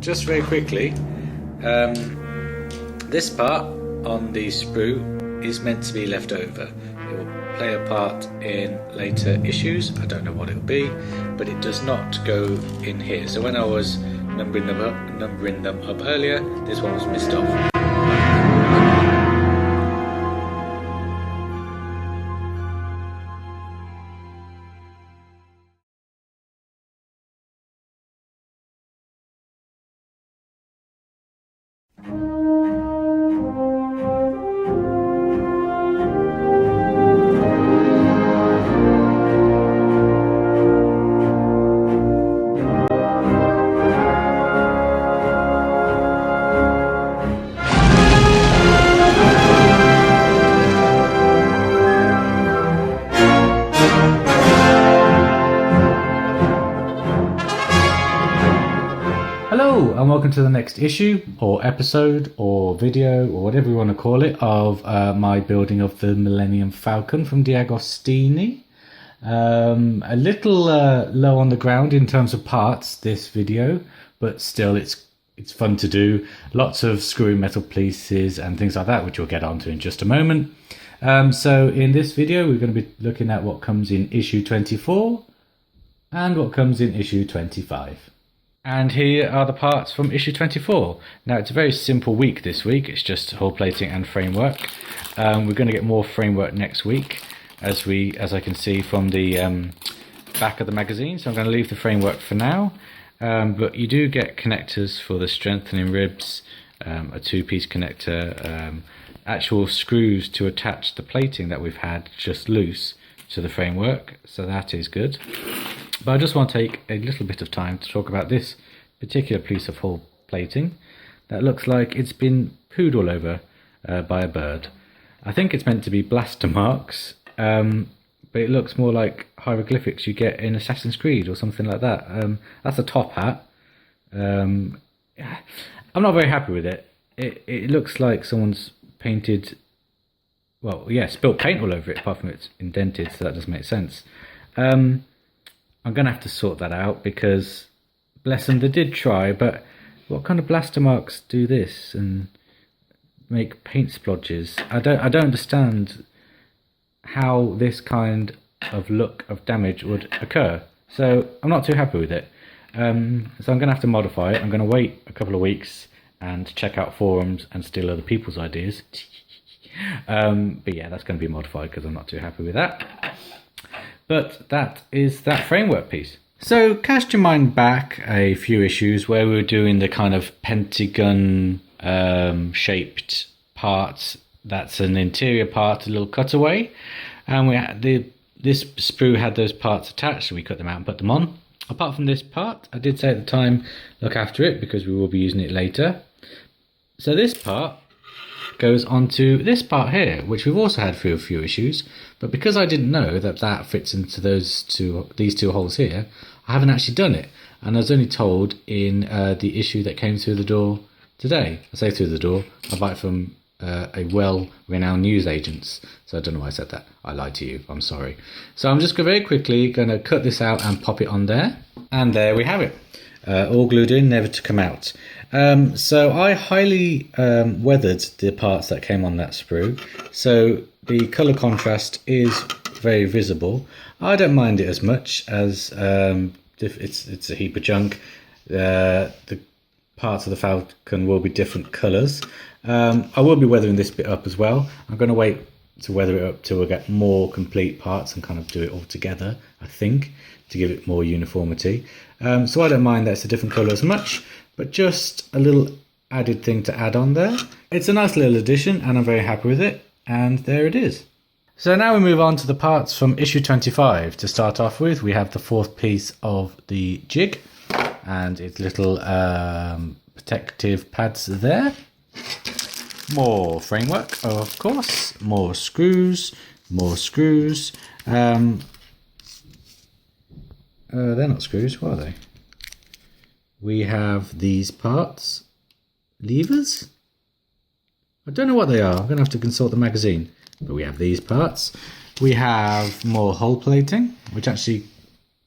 just very quickly, this part on the sprue is meant to be left over. It will play a part in later issues. I don't know what it will be, but it does not go in here. So when I was numbering them up earlier, this one was missed off. Hello and welcome to the next issue or episode or video or whatever you want to call it of my building of the Millennium Falcon from D'Agostini. A little low on the ground in terms of parts this video, but still it's fun to do. Lots of screwy metal pieces and things like that, which we'll get onto in just a moment. So in this video we're going to be looking at what comes in issue 24 and what comes in issue 25. And here are the parts from issue 24. Now it's a very simple week this week. It's just hull plating and framework. We're going to get more framework next week, as I can see from the back of the magazine. So I'm going to leave the framework for now. But you do get connectors for the strengthening ribs, a two-piece connector, actual screws to attach the plating that we've had just loose to the framework. So that is good. But I just want to take a little bit of time to talk about this particular piece of hull plating that looks like it's been pooed all over by a bird. I think it's meant to be blaster marks, but it looks more like hieroglyphics you get in Assassin's Creed or something like that. That's a top hat. I'm not very happy with it. It looks like someone's painted, well, yeah, spilt paint all over it, apart from it's indented, so that doesn't make sense. I'm going to have to sort that out because, bless them, they did try, but what kind of blaster marks do this and make paint splodges? I don't understand how this kind of look of damage would occur. So I'm not too happy with it. So I'm going to have to modify it. I'm going to wait a couple of weeks and check out forums and steal other people's ideas. But yeah, that's going to be modified because I'm not too happy with that. But that is that framework piece. So cast your mind back a few issues where we were doing the kind of pentagon shaped parts. That's an interior part, a little cutaway. And we had this sprue had those parts attached, so we cut them out and put them on. Apart from this part, I did say at the time, look after it because we will be using it later. So this part goes onto this part here, which we've also had through a few issues, but because I didn't know that that fits into these two holes here, I haven't actually done it, and I was only told in the issue that came through the door today. I say through the door, I buy it from a well-renowned news agent, so I don't know why I said that. I lied to you, I'm sorry. So I'm just very quickly going to cut this out and pop it on there, and there we have it. All glued in, never to come out. So I highly weathered the parts that came on that sprue, so the colour contrast is very visible. I don't mind it as much as it's a heap of junk. The parts of the Falcon will be different colours. I will be weathering this bit up as well. I'm going to wait to weather it up till we get more complete parts and kind of do it all together, I think, to give it more uniformity. So I don't mind that it's a different colour as much, but just a little added thing to add on there. It's a nice little addition and I'm very happy with it, and there it is. So now we move on to the parts from issue 25. To start off with, we have the fourth piece of the jig and its little protective pads there. More framework, of course, more screws. They're not screws, what are they? We have these parts, levers. I don't know what they are. I'm going to have to consult the magazine. But we have these parts. We have more hull plating, which actually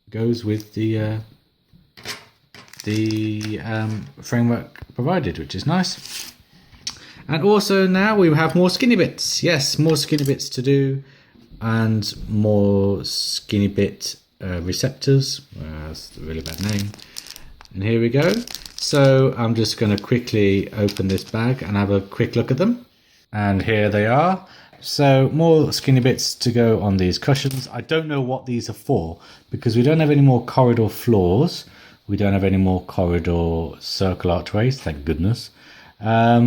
goes with the the framework provided, which is nice. And also now we have more skinny bits. Yes, more skinny bits to do, and more skinny bit receptors. That's a really bad name. And here we go. So I'm just going to quickly open this bag and have a quick look at them. And here they are. So more skinny bits to go on these cushions. I don't know what these are for, because we don't have any more corridor floors. We don't have any more corridor circle archways, thank goodness. Yeah,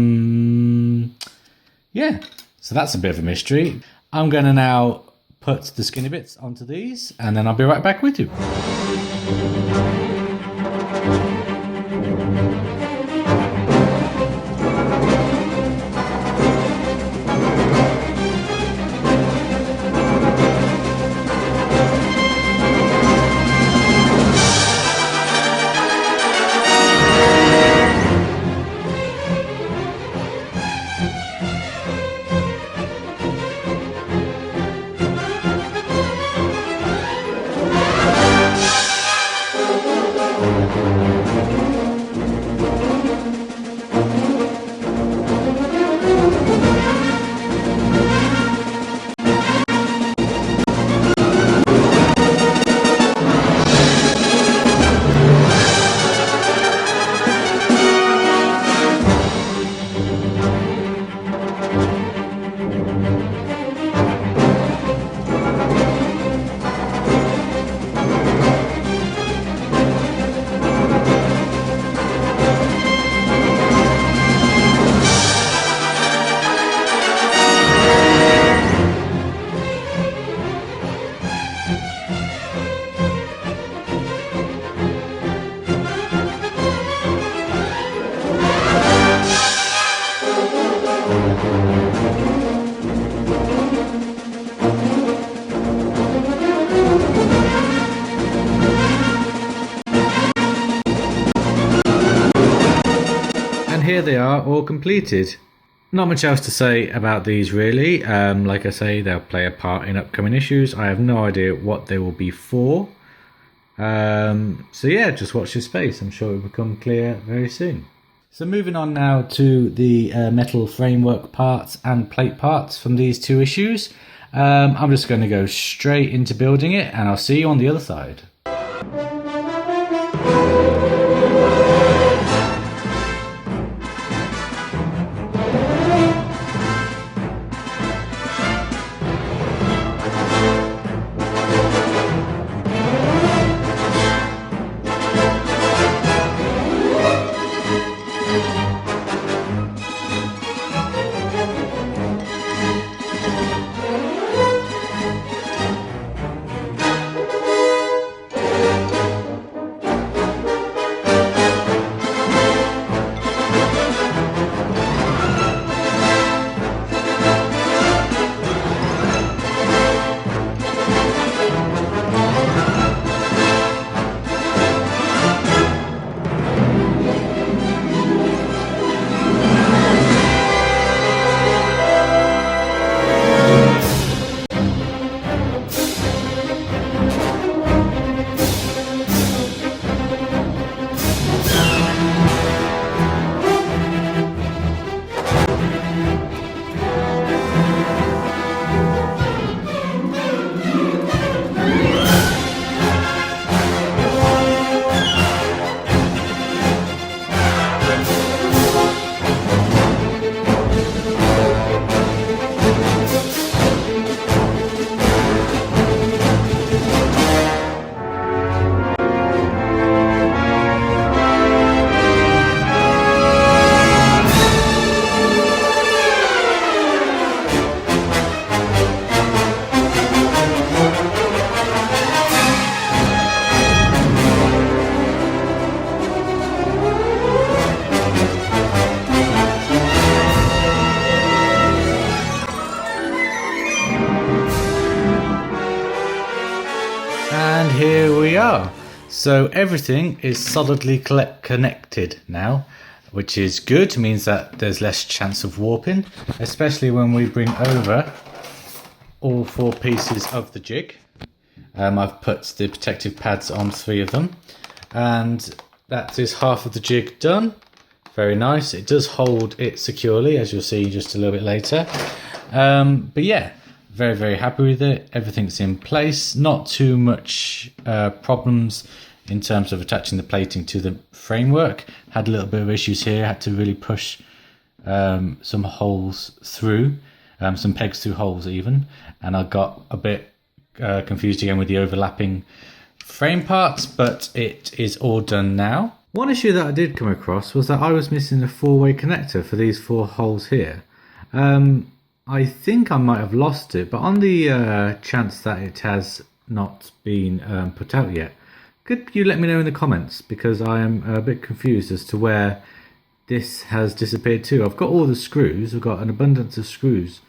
so that's a bit of a mystery. I'm going to now put the skinny bits onto these, and then I'll be right back with you. Here they are, all completed. Not much else to say about these really. Like I say, they'll play a part in upcoming issues. I have no idea what they will be for. So yeah, just watch this space. I'm sure it will become clear very soon. So moving on now to the metal framework parts and plate parts from these two issues. I'm just going to go straight into building it, and I'll see you on the other side. And here we are. So everything is solidly connected now, which is good. Means that there's less chance of warping, especially when we bring over all four pieces of the jig. I've put the protective pads on 3 of them, and that is half of the jig done. Very nice. It does hold it securely, as you'll see just a little bit later. But yeah, very, very happy with it. Everything's in place. Not too much problems in terms of attaching the plating to the framework. Had a little bit of issues here. Had to really push some holes through, some pegs through holes even. And I got a bit confused again with the overlapping frame parts, but it is all done now. One issue that I did come across was that I was missing a 4-way connector for these 4 holes here. I think I might have lost it, but on the chance that it has not been put out yet, could you let me know in the comments, because I am a bit confused as to where this has disappeared to. I've got all the screws, I've got an abundance of screws,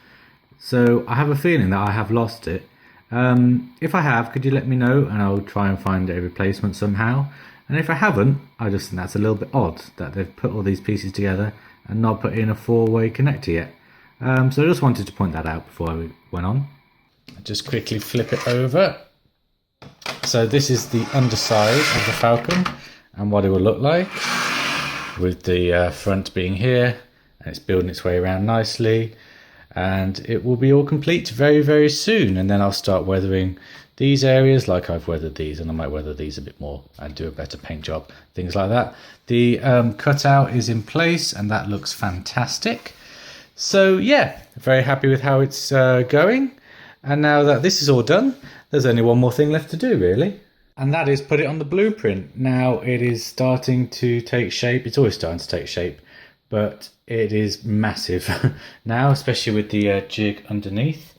so I have a feeling that I have lost it. If I have, could you let me know, and I'll try and find a replacement somehow. And if I haven't, I just think that's a little bit odd that they've put all these pieces together and not put in a 4-way connector yet. So I just wanted to point that out before I went on. I'll just quickly flip it over. So this is the underside of the Falcon and what it will look like, with the front being here, and it's building its way around nicely. And it will be all complete very, very soon, and then I'll start weathering these areas like I've weathered these, and I might weather these a bit more and do a better paint job, things like that. The cutout is in place and that looks fantastic. So yeah, very happy with how it's going. And now that this is all done, there's only one more thing left to do really, and that is put it on the blueprint. Now it is starting to take shape. It's always starting to take shape, but it is massive now, especially with the jig underneath.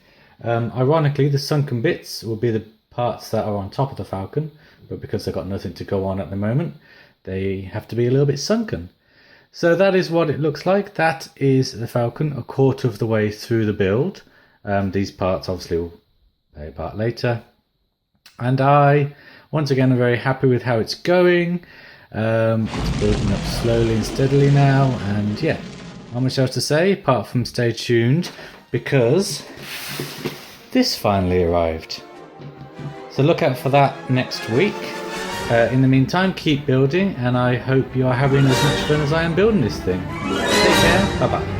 Ironically, the sunken bits will be the parts that are on top of the Falcon, but because they've got nothing to go on at the moment, they have to be a little bit sunken. So that is what it looks like. That is the Falcon a quarter of the way through the build. These parts obviously will play a part later. And I, once again, am very happy with how it's going. It's building up slowly and steadily now, and yeah, not much else to say apart from stay tuned, because this finally arrived. So look out for that next week. In the meantime, keep building, and I hope you are having as much fun as I am building this thing. Take care, bye bye.